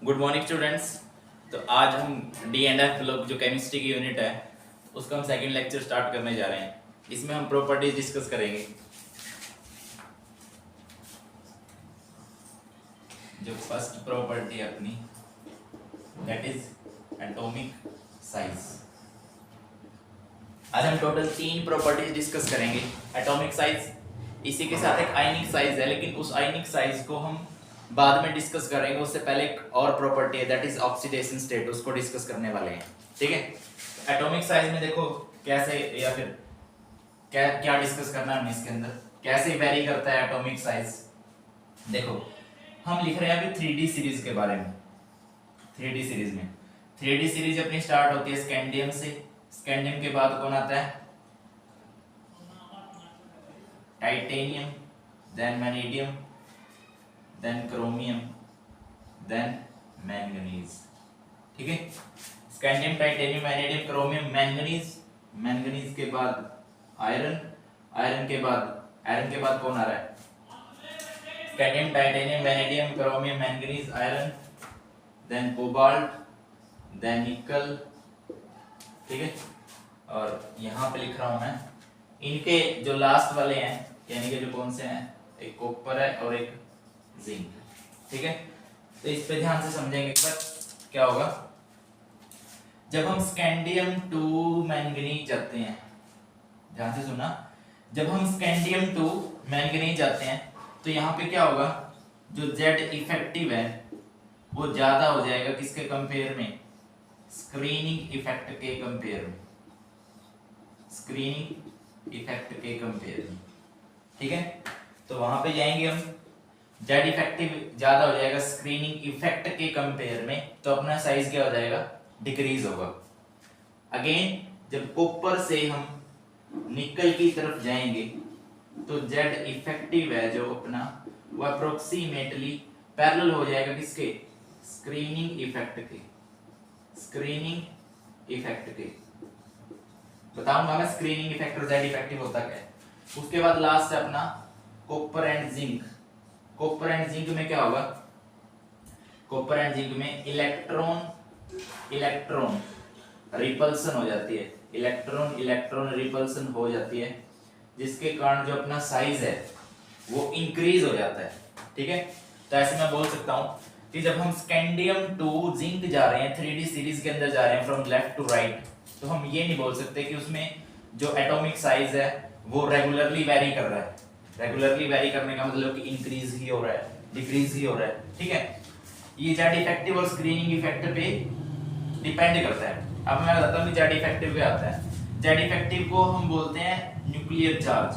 Good morning students. तो आज हम डी एंड एफ लोग जो केमिस्ट्री की यूनिट है उसका हम सेकंड लेक्चर स्टार्ट करने जा रहे हैं। इसमें हम प्रॉपर्टीज डिस्कस करेंगे। जो फर्स्ट प्रॉपर्टी है अपनी दैट इज एटॉमिक साइज। आज हम टोटल 3 प्रॉपर्टीज डिस्कस करेंगे। एटॉमिक साइज, इसी के साथ एक आयनिक साइज है, लेकिन उस आयनिक साइज को हम बाद में डिस्कस करेंगे। उससे पहले एक और प्रॉपर्टी है दैट इज ऑक्सीडेशन स्टेट, उसको डिस्कस करने वाले हैं। ठीक है। एटॉमिक साइज में देखो कैसे या फिर क्या क्या डिस्कस करना है हमें इसके अंदर, कैसे वेरी करता है एटॉमिक साइज। देखो हम लिख रहे हैं अभी 3D सीरीज के बारे में। 3D सीरीज में 3D सीरीज अपनी स्टार्ट होती है स्कैंडियम से। स्कैंडियम के बाद कौन आता है? Titanium, then vanadium, then chromium, then manganese. ठीक है। Scandium, titanium, vanadium, chromium, manganese. Manganese के बाद आयरन। आयरन के बाद कौन आ रहा है? Scandium, titanium, vanadium, chromium, manganese, iron, then cobalt, then nickel. ठीक है। और यहाँ पे लिख रहा हूं मैं इनके जो लास्ट वाले हैं, यानी कि जो कौन से हैं, एक कॉपर है और एक जिंक। ठीक है। तो इस पे ध्यान से समझेंगे पर क्या होगा जब हम स्कैंडियम टू मैंगनीज जाते हैं। ध्यान से सुनना, जब हम स्कैंडियम टू मैंगनीज जाते हैं तो यहाँ पे क्या होगा, जो जेड इफेक्टिव है वो ज्यादा हो जाएगा किसके कंपेयर में? स्क्रीनिंग इफेक्ट के कंपेयर में। स्क्रीनिंग इफेक्ट के कंपेयर में। ठीक है। तो वहां पे जाएंगे हम, जेड इफेक्टिव ज्यादा हो जाएगा स्क्रीनिंग इफेक्ट के कंपेयर में, तो अपना साइज क्या हो जाएगा? डिक्रीज होगा। अगेन जब कॉपर से हम निकल की तरफ जाएंगे तो जेड इफेक्टिव है जो अपना वो अप्रोक्सीमेटली पैरेलल हो जाएगा किसके? स्क्रीनिंग इफेक्ट के। स्क्रीनिंग इफेक्ट के बताऊंगा मैं स्क्रीनिंग इफेक्ट और जेड इफेक्टिव होता क्या है। उसके बाद लास्ट है अपना copper and zinc. Copper and zinc में क्या होगा? कॉपर एंड जिंक में इलेक्ट्रॉन रिपल्सन हो जाती है। इलेक्ट्रॉन रिपल्सन हो जाती है, जिसके कारण जो अपना साइज है वो इंक्रीज हो जाता है। ठीक है। तो ऐसे मैं बोल सकता हूं कि जब हम स्कैंडियम टू जिंक जा रहे हैं, 3D सीरीज के अंदर जा रहे हैं फ्रॉम लेफ्ट टू राइट, तो हम ये नहीं बोल सकते कि उसमें जो एटॉमिक साइज है वो रेगुलरली वेरी कर रहा है। रेगुलरली वेरी करने का मतलब कि इंक्रीज ही हो रहा है, डिक्रीज ही हो रहा है। ठीक है। ये जेड इफेक्टिव और स्क्रीनिंग इफेक्ट पे डिपेंड करता है। अब मैं बताता हूं कि जेड इफेक्टिव क्या आता है। जेड इफेक्टिव को हम बोलते हैं न्यूक्लियर चार्ज।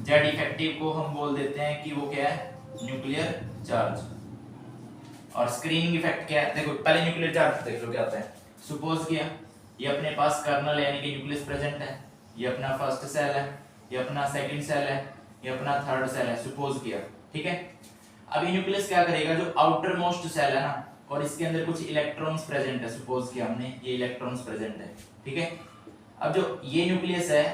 जेड इफेक्टिव को हम बोल देते हैं कि वो क्या है? Nuclear charge. और स्क्रीनिंग इफेक्ट क्या है? देखो पहले न्यूक्लियर चार्ज देख लो क्या आता है। सपोज किया ये अपने पास कर्नल यानी कि न्यूक्लियस प्रेजेंट है, ये अपना फर्स्ट सेल है, ये अपना सेकंड सेल है, ये अपना थर्ड सेल है, सपोज किया। ठीक है। अब ये न्यूक्लियस क्या करेगा, जो आउटर मोस्ट सेल है ना, और इसके अंदर कुछ इलेक्ट्रॉन्स प्रेजेंट है, सपोज किया हमने ये इलेक्ट्रॉन्स प्रेजेंट है। ठीक है। अब जो ये न्यूक्लियस है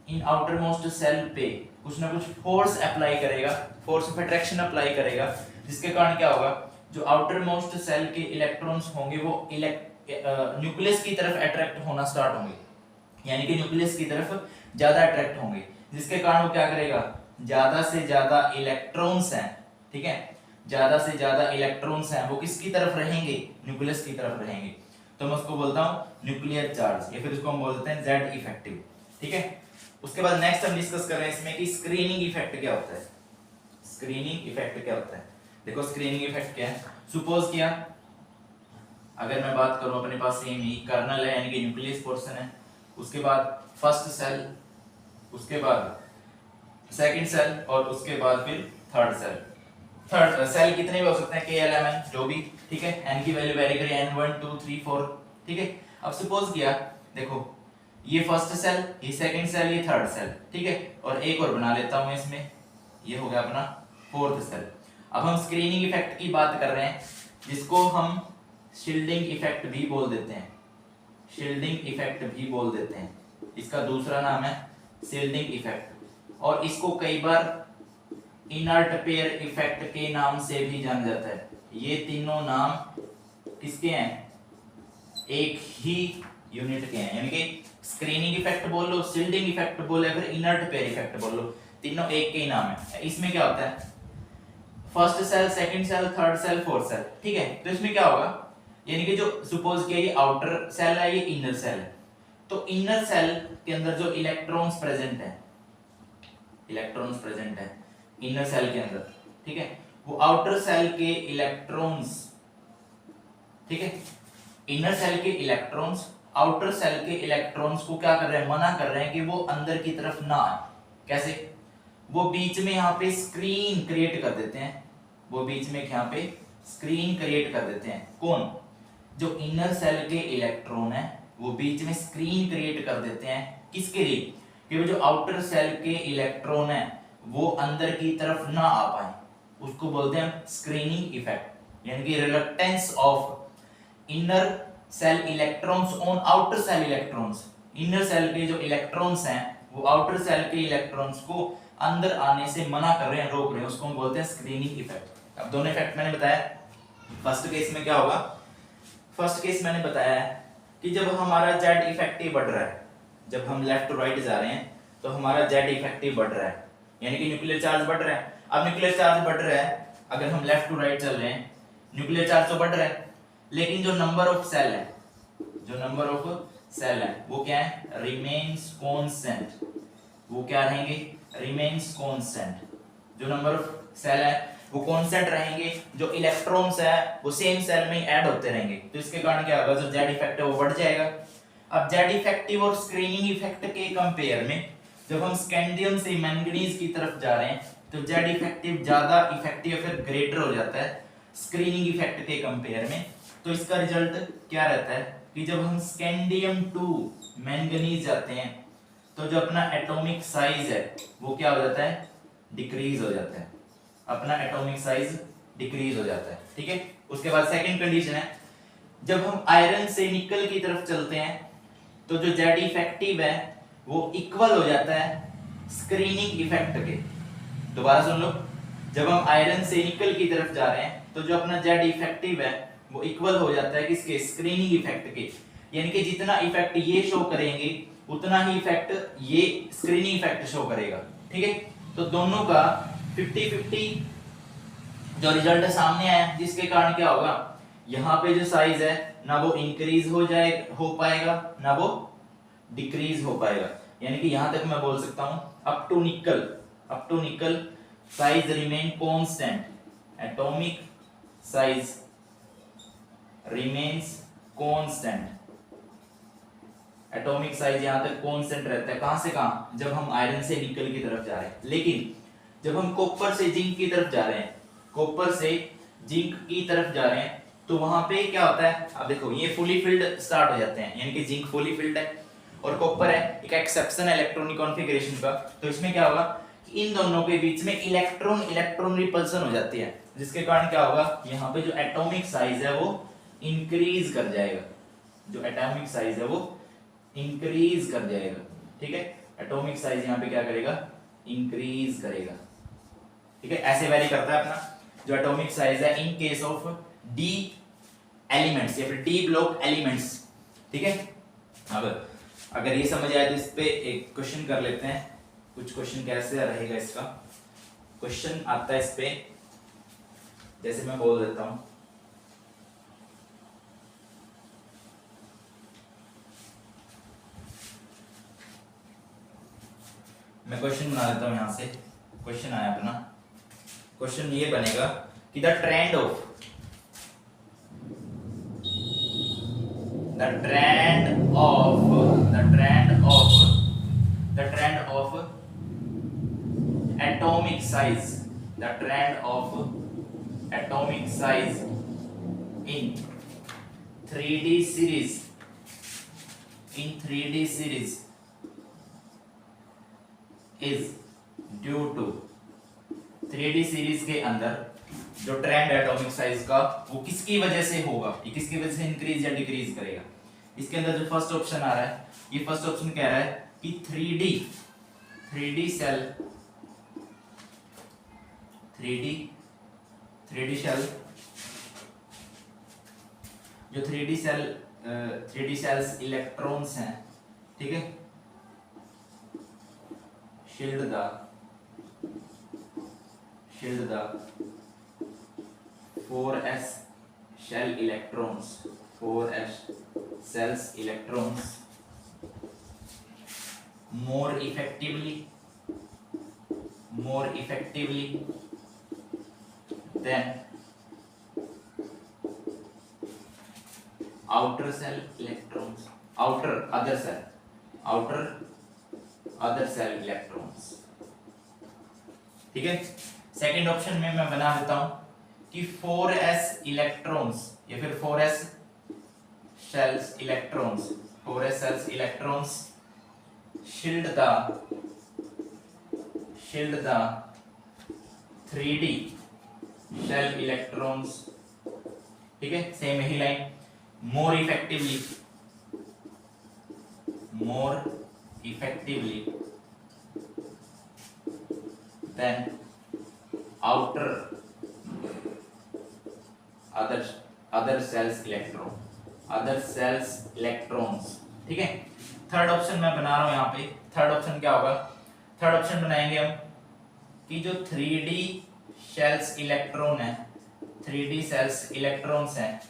इन आउटर मोस्ट सेल पे कुछ ना कुछ फोर्स अप्लाई करेगा, फोर्स ऑफ अट्रैक्शन अप्लाई करेगा, जिसके कारण क्या होगा, जो आउटर मोस्ट सेल के इलेक्ट्रॉन्स होंगे वो न्यूक्लियस की तरफ अट्रैक्ट होना स्टार्ट होंगे, यानी कि न्यूक्लियस की तरफ ज्यादा अट्रैक्ट होंगे, जिसके कारण वो क्या करेगा, ज्यादा से ज्यादा इलेक्ट्रॉन्स हैं। ठीक है। ज्यादा से ज्यादा इलेक्ट्रॉन्स हैं वो किसकी तरफ रहेंगे? न्यूक्लियस की तरफ रहेंगे। तो मैं उसको बोलता हूं न्यूक्लियर चार्ज, या फिर उसको हम बोलते हैं जेड इफेक्टिव। ठीक है। उसके बाद नेक्स्ट हम डिस्कस कर रहे हैं इसमें कि स्क्रीनिंग इफेक्ट क्या होता है। स्क्रीनिंग इफेक्ट क्या होता है? देखो स्क्रीनिंग इफेक्ट क्या है। सपोज किया अगर मैं बात करूं अपने पास सेम ही कर्नल है यानी कि न्यूक्लियस पोर्शन है, उसके बाद फर्स्ट सेल, उसके बाद सेकंड सेल और उसके बाद फिर थर्ड सेल। थर्ड सेल कितने भी हो सकते हैं, KLMN जो भी। ठीक है। n की वैल्यू वेरी करें n1 2 3 4। ठीक है। अब सपोज किया देखो ये फर्स्ट सेल, ये सेकंड सेल, ये थर्ड सेल। ठीक है। और एक और बना लेता हूं इसमें, ये हो गया अपना फोर्थ सेल। अब हम स्क्रीनिंग इफेक्ट की बात कर रहे हैं, जिसको हम शील्डिंग इफेक्ट भी बोल देते हैं। शील्डिंग इफेक्ट भी बोल देते हैं, इसका दूसरा नाम है शील्डिंग इफेक्ट। और इसको कई बार इनर्ट पेयर इफेक्ट के नाम से भी जाना जाता है। ये तीनों नाम किसके हैं? एक ही यूनिट के हैं, यानी कि स्क्रीनिंग इफेक्ट बोल लो, शिल्डिंग इफेक्ट बोल लो, फिर इनर्ट पेयर इफेक्ट बोल लो, तीनों एक के ही नाम है। इसमें क्या होता है? First shell, second shell, third shell, fourth shell, ठीक है। तो इसमें क्या होगा, यानी कि जो सपोज किया ये आउटर सेल है, ये इनर सेल है, तो इनर सेल के अंदर जो इलेक्ट्रॉन्स प्रेजेंट है, इलेक्ट्रॉन्स प्रेजेंट है इनर सेल के अंदर, ठीक है, वो आउटर सेल के इलेक्ट्रॉन्स, ठीक है, इनर सेल के इलेक्ट्रॉन्स आउटर सेल के इलेक्ट्रॉन्स को क्या कर रहे हैं? मना कर रहे हैं कि वो अंदर की तरफ ना आए। कैसे? वो बीच में यहाँ पे स्क्रीन क्रिएट कर देते हैं, वो बीच में यहाँ पे स्क्रीन क्रिएट कर देते हैं। कौन? जो इनर सेल के इलेक्ट्रॉन है वो बीच में स्क्रीन क्रिएट कर देते हैं। किसके लिए? कि वो जो आउटर सेल के इलेक्ट्रॉन है वो अंदर की तरफ ना आ पाए, उसको बोलते हैं स्क्रीनिंग इफेक्ट, यानी कि reluctance of inner shell electrons on outer shell electrons. Inner shell के जो इलेक्ट्रॉन्स हैं वो आउटर सेल के इलेक्ट्रॉन्स को अंदर आने से मना कर रहे हैं, रोक रहे हैं, उसको हम बोलते हैं स्क्रीनिंग इफेक्ट। अब दोनों इफेक्ट मैंने बताया। फर्स्ट केस में क्या होगा? फर्स्ट केस मैंने बताया है कि जब हमारा जेड इफेक्टिव बढ़ रहा है, जब हम लेफ्ट टू राइट जा रहे हैं तो हमारा जेड इफेक्टिव बढ़ रहा है, यानी कि न्यूक्लियर चार्ज बढ़ रहा है। अब न्यूक्लियर चार्ज बढ़ रहा है, अगर हम लेफ्ट टू राइट चल रहे हैं, न्यूक्लियर चार्ज तो बढ़ रहा है, लेकिन जो नंबर ऑफ सेल है, जो नंबर ऑफ सेल है वो क्या है? Remains constant. वो क्या रहेंगे? Remains constant. जो नंबर ऑफ सेल है वो कांस्टेंट रहेंगे, जो इलेक्ट्रॉन्स है वो सेम सेल में ऐड होते रहेंगे, तो इसके कारण क्या होगा? जो जेड इफेक्ट है वो बढ़ जाएगा। अब जेड इफेक्टिव और स्क्रीनिंग इफेक्ट के कंपेयर में जब हम स्कैंडियम से मैंगनीज की तरफ जा रहे हैं तो जेड इफेक्टिव ज्यादा इफेक्टिव फिर ग्रेटर हो जाता है स्क्रीनिंग इफेक्ट के कंपेयर में। तो इसका रिजल्ट क्या रहता है कि जब हम स्कैंडियम टू मैंगनीज जाते हैं तो जो अपना एटॉमिक साइज है वो क्या हो जाता है? डिक्रीज हो जाता है, अपना एटॉमिक साइज डिक्रीज हो जाता है, ठीक है। उसके बाद सेकंड कंडीशन है, जब हम आयरन से निकल की तरफ चलते हैं तो जो जेड इफेक्टिव है वो इक्वल हो जाता है स्क्रीनिंग इफेक्ट के। दोबारा सुन लो, जब हम आयरन से निकल की तरफ जा रहे हैं तो जो अपना जेड इफेक्टिव है वो इक्वल हो जाता है किसके? स्क्रीनिंग इफेक्ट के। यानी कि जितना इफेक्ट ये शो करेंगे उतना ही इफेक्ट ये स्क्रीनिंग इफेक्ट शो करेगा, ठीक है। तो दोनों का 50-50 जो रिजल्ट सामने आया, जिसके कारण क्या होगा? यहाँ पे जो साइज है ना वो इंक्रीज हो पाएगा ना वो डिक्रीज हो पाएगा, यानी कि यहां तक मैं बोल सकता हूं अप टू निकल size remain constant, atomic size remains constant, atomic size यहां तक कांस्टेंट रहता है। कहां से कहां? जब हम आयरन से निकल की तरफ जा रहे हैं। लेकिन जब हम कॉपर से जिंक की तरफ जा रहे हैं, कॉपर से जिंक की तरफ जा रहे हैं तो वहां पे क्या होता है? अब देखो ये फुली फिल्ड स्टार्ट हो जाते हैं, यानी कि जिंक फुली फिल्ड है और कॉपर है, एक एक्सेप्शन है इलेक्ट्रॉनिक कॉन्फ़िगरेशन का। तो इसमें क्या होगा कि इन दोनों के बीच में इलेक्ट्रॉन इलेक्ट्रॉन रिपल्सन हो जाती है, जिसके कारण क्या होगा? यहाँ पे जो एटॉमिक साइज है वो इंक्रीज कर जाएगा, जो एटॉमिक साइज है वो इंक्रीज कर जाएगा, ठीक है। एटॉमिक साइज यहाँ पे क्या करेगा? इंक्रीज करेगा, ठीक है। ऐसे वैरी करता है अपना जो एटॉमिक साइज है in case of D elements या फिर डी ब्लॉक एलिमेंट्स, ठीक है। अब अगर ये समझ आए तो इस पे एक क्वेश्चन कर लेते हैं। कुछ क्वेश्चन कैसे रहेगा इसका? क्वेश्चन आता है इस पे, जैसे मैं बोल देता हूं, मैं क्वेश्चन बना देता हूं। यहां से क्वेश्चन आया अपना, क्वेश्चन ये बनेगा कि the trend of atomic size, the trend of atomic size in 3D series is due to 3D series के अंदर जो ट्रेंड है एटॉमिक साइज का वो किसकी वजह से होगा? ये किसकी वजह से इंक्रीज या डिक्रीज करेगा? इसके अंदर जो फर्स्ट ऑप्शन आ रहा है, ये फर्स्ट ऑप्शन कह रहा है कि 3D सेल 3D सेल जो 3D सेल्स इलेक्ट्रॉन्स हैं, ठीक है, shield the 4s shell electrons, 4s cells electrons more effectively than outer cell electrons, outer other cell electrons, ठीक है। सेकंड ऑप्शन में मैं बना देता हूं कि 4s इलेक्ट्रॉन्स या फिर 4s cells electrons shield the 3D shell electrons, ठीक है, सेम ही line, more effectively than outer other cells electrons, ठीक है। थर्ड ऑप्शन मैं बना रहा हूं यहाँ पे। थर्ड ऑप्शन क्या होगा? थर्ड ऑप्शन बनाएंगे हम कि जो 3D सेल्स इलेक्ट्रॉन है, 3D सेल्स इलेक्ट्रॉन्स हैं,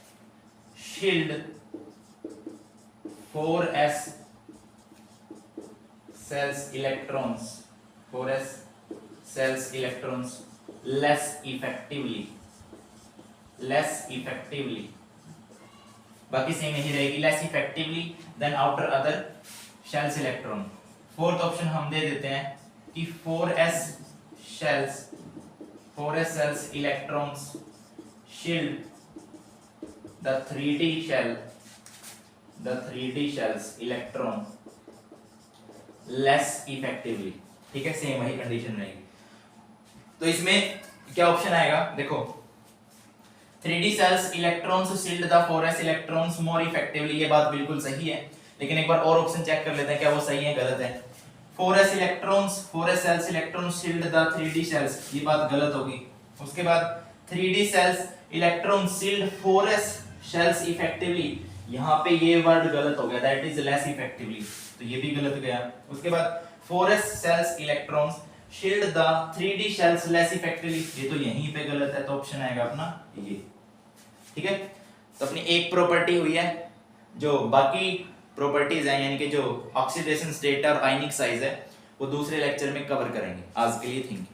shield 4s cells electrons less effectively, बाकी सेम ही रहेगी, less effectively than outer other cells electron। Fourth option हम दे देते हैं कि 4s cells electrons shield the 3D cells electron less effectively, ठीक है, सेम वही कंडीशन रहेगी। तो इसमें क्या ऑप्शन आएगा? देखो, 3D cells electrons shield the 4s electrons more effectively, ये बात बिल्कुल सही है, लेकिन एक बार और ऑप्शन चेक कर लेते हैं क्या वो सही है गलत है। 4s cells electrons shield the 3D cells, ये बात गलत होगी। उसके बाद 3D cells electrons shield 4s cells effectively, यहाँ पे ये वर्ड गलत हो गया, that is less effectively, तो ये भी गलत गया। उसके बाद 4s cells electrons shield the 3D cells less effectively, ये तो यहीं पे गलत है, तो ऑप्शन आएगा अपना ये, ठीक है। तो अपनी एक प्रॉपर्टी हुई है, जो बाकी प्रॉपर्टीज हैं यानी कि जो ऑक्सीडेशन स्टेट और आयनिक साइज है वो दूसरे लेक्चर में कवर करेंगे। आज के लिए थैंक यू।